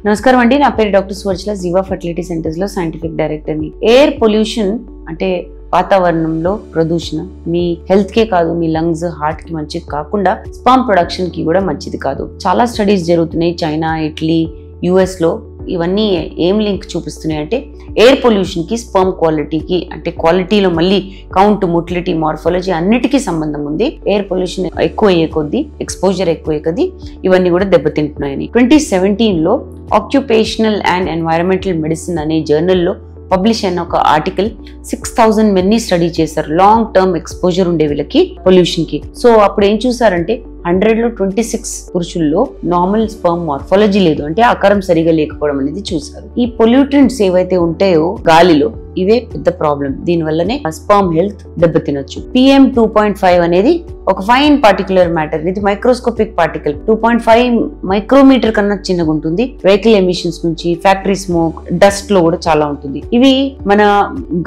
నమస్కారం అండి, నా పేరు డాక్టర్ సువర్చల, జీవా ఫర్టిలిటీ సెంటర్స్ లో సైంటిఫిక్ డైరెక్టర్ ని. ఎయిర్ పొల్యూషన్ అంటే వాతావరణంలో ప్రదూషణ మీ హెల్త్ కే కాదు, మీ లంగ్స్, హార్ట్ కి మంచిది కాకుండా స్పర్మ్ ప్రొడక్షన్ కి కూడా మంచిది కాదు. చాలా స్టడీస్ జరుగుతున్నాయి చైనా, ఇటలీ, యుఎస్ లో. ఇవన్నీ ఏం లింక్ చూపిస్తున్నాయి అంటే ఎయిర్ పొల్యూషన్ కి స్పర్మ్ క్వాలిటీకి, అంటే క్వాలిటీలో మళ్ళీ కౌంట్, మొటిలిటీ, మార్ఫాలజీ అన్నిటికీ సంబంధం ఉంది. ఎయిర్ పొల్యూషన్ ఎక్కువ అయ్యే కొద్దీ, ఎక్స్పోజర్ ఎక్కువ అయ్యే కొద్దీ ఇవన్నీ కూడా దెబ్బతింటున్నాయని 2017 లో ఆక్యుపేషనల్ అండ్ ఎన్వైరన్మెంటల్ మెడిసిన్ అనే జర్నల్లో పబ్లిష్ అయిన ఒక ఆర్టికల్ 6000 మెన్ని స్టడీ చేశారు, లాంగ్ టర్మ్ ఎక్స్పోజర్ ఉండే వీళ్ళకి పొల్యూషన్ కి. సో అప్పుడు ఏం చూసారంటే 100 లో 26 పురుషుల్లో నార్మల్ స్పర్మ్ మార్ఫాలజీ లేదు, అంటే ఆకారం సరిగా లేకపోవడం అనేది చూసారు. ఈ పొల్యూటెంట్స్ ఏవైతే ఉంటాయో గాలిలో, ఇవే పెద్ద ప్రాబ్లం. దీని వల్లనే స్పర్మ్ హెల్త్ దెబ్బతినొచ్చు. PM 2.5 అనేది ఒక ఫైన్ పార్టికులర్ మ్యాటర్. ఇది మైక్రోస్కోపిక్ పార్టికల్, 2.5 మైక్రోమీటర్ కన్నా చిన్నగా ఉంటుంది. వెహికల్ ఎమిషన్స్ నుంచి, ఫ్యాక్టరీ స్మోక్, డస్ట్ లో కూడా చాలా ఉంటుంది. ఇవి మన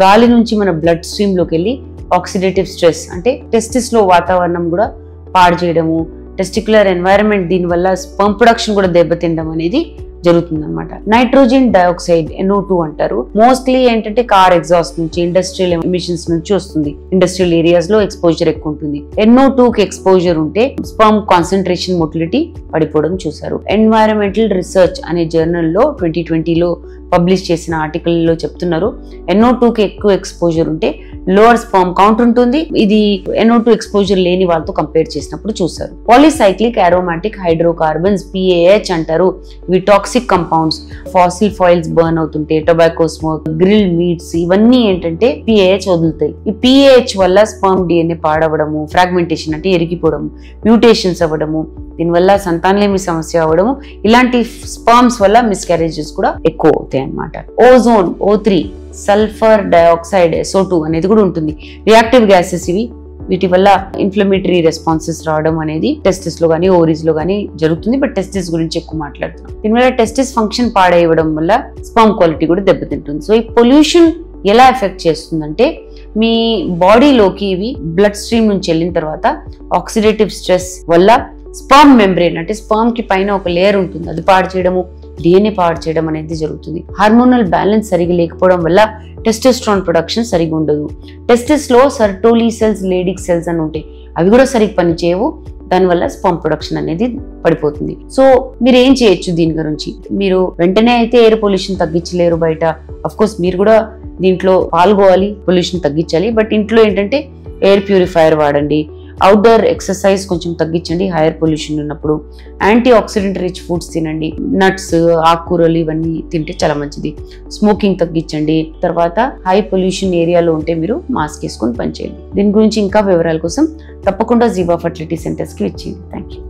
గాలి నుంచి మన బ్లడ్ స్ట్రీమ్ లోకి వెళ్ళి ఆక్సిడేటివ్ స్ట్రెస్, అంటే టెస్టిస్ లో వాతావరణం కూడా పాడు చేయడము, టెస్టిక్యులర్ ఎన్వైరన్మెంట్, దీని వల్ల స్పర్మ్ ప్రొడక్షన్ కూడా దెబ్బతినడం అనేది జరుగుతుంది అనమాట. నైట్రోజన్ డయాక్సైడ్ NO2 అంటారు. మోస్ట్లీ ఏంటంటే కార్ ఎగ్జాస్ట్ నుంచి, ఇండస్ట్రియల్ ఎమిషన్స్ నుంచి వస్తుంది. ఇండస్ట్రియల్ ఏరియాస్ లో ఎక్స్పోజర్ ఎక్కువ ఉంటుంది. NO2 కి ఎక్స్పోజర్ ఉంటే స్పర్మ్ కాన్సన్ట్రేషన్, మొటిలిటీ పడిపోవడం చూసారు. ఎన్వైరన్మెంటల్ రీసెర్చ్ అనే జర్నల్లో 2020లో పబ్లిష్ చేసిన ఆర్టికల్ లో చెప్తున్నారు, NO2 కి ఎక్కువ ఎక్స్పోజర్ ఉంటే లోవర్ స్పర్మ్ కౌంట్ ఉంటుంది. ఇది NO2 ఎక్స్పోజర్ లేని వాళ్ళతో కంపేర్ చేసినప్పుడు చూసారు. పాలిసైక్లిక్ అరోమాటిక్ హైడ్రోకార్బన్స్, PAH అంటారు. ఇవి toxic compounds. Fossil fuels burn అవుతుంటే, టొబాకో స్మోక్, గ్రిల్ మీట్స్, ఇవన్నీ ఏంటంటే PAH వదులుతాయి. ఈ PAH వల్ల స్పర్మ్ DNA పాడవడము, ఫ్రాగ్మెంటేషన్ అంటే ఎరిగిపోవడము, మ్యూటేషన్స్ అవ్వడము, దీనివల్ల సంతానలేమి సమస్య అవ్వడము, ఇలాంటి స్పర్మ్స్ వల్ల మిస్క్యారేజెస్ కూడా ఎక్కువ అవుతాయి అన్నమాట. Ozone, O3, sulphur dioxide, SO2 అనేది కూడా ఉంటుంది. రియాక్టివ్ గ్యాసెస్ ఇవి. వీటి వల్ల ఇన్ఫ్లమేటరీ రెస్పాన్సెస్ రావడం అనేది టెస్టిస్ లో కానీ, ఓవరీస్ లో కానీ జరుగుతుంది. బట్ టెస్టిస్ గురించి ఎక్కువ మాట్లాడుతున్నాం. దీనివల్ల టెస్టిస్ ఫంక్షన్ పాడేయడం వల్ల స్పర్మ్ క్వాలిటీ కూడా దెబ్బతింటుంది. సో ఈ పొల్యూషన్ ఎలా ఎఫెక్ట్ చేస్తుందంటే, మీ బాడీలోకి ఇవి బ్లడ్ స్ట్రీమ్ నుంచి వెళ్ళిన తర్వాత ఆక్సిడేటివ్ స్ట్రెస్ వల్ల స్పర్మ్ మెంబ్రేన్, అంటే స్పర్మ్ కి పైన ఒక లేయర్ ఉంటుంది, అది పాడు చేయడము, DNA పాడు చేయడం అనేది జరుగుతుంది. హార్మోనల్ బ్యాలెన్స్ సరిగా లేకపోవడం వల్ల టెస్టోస్టెరాన్ ప్రొడక్షన్ సరిగా ఉండదు. టెస్టిస్ లో సర్టోలీ సెల్స్, లేడిక్ సెల్స్ అని ఉంటాయి, అవి కూడా సరిగ్గా పనిచేయవు. దానివల్ల స్పర్మ్ ప్రొడక్షన్ అనేది పడిపోతుంది. సో మీరు ఏం చేయొచ్చు దీని గురించి? మీరు వెంటనే అయితే ఎయిర్ పొల్యూషన్ తగ్గించలేరు బయట. అఫ్ కోర్స్ మీరు కూడా దీంట్లో పాల్గొవాలి, పొల్యూషన్ తగ్గించాలి. బట్ ఇంట్లో ఏంటంటే ఎయిర్ ప్యూరిఫైయర్ వాడండి, అవుట్డోర్ ఎక్సర్సైజ్ కొంచెం తగ్గించండి హైయర్ పొల్యూషన్ ఉన్నప్పుడు. యాంటీ ఆక్సిడెంట్ రిచ్ ఫుడ్స్ తినండి, నట్స్, ఆకుకూరలు ఇవన్నీ తింటే చాలా మంచిది. స్మోకింగ్ తగ్గించండి. తర్వాత హై పొల్యూషన్ ఏరియాలో ఉంటే మీరు మాస్క్ వేసుకొని పనిచేయండి. దీని గురించి ఇంకా వివరాల కోసం తప్పకుండా జీవా ఫర్టిలిటీ సెంటర్స్కి వచ్చేయండి. Thank you.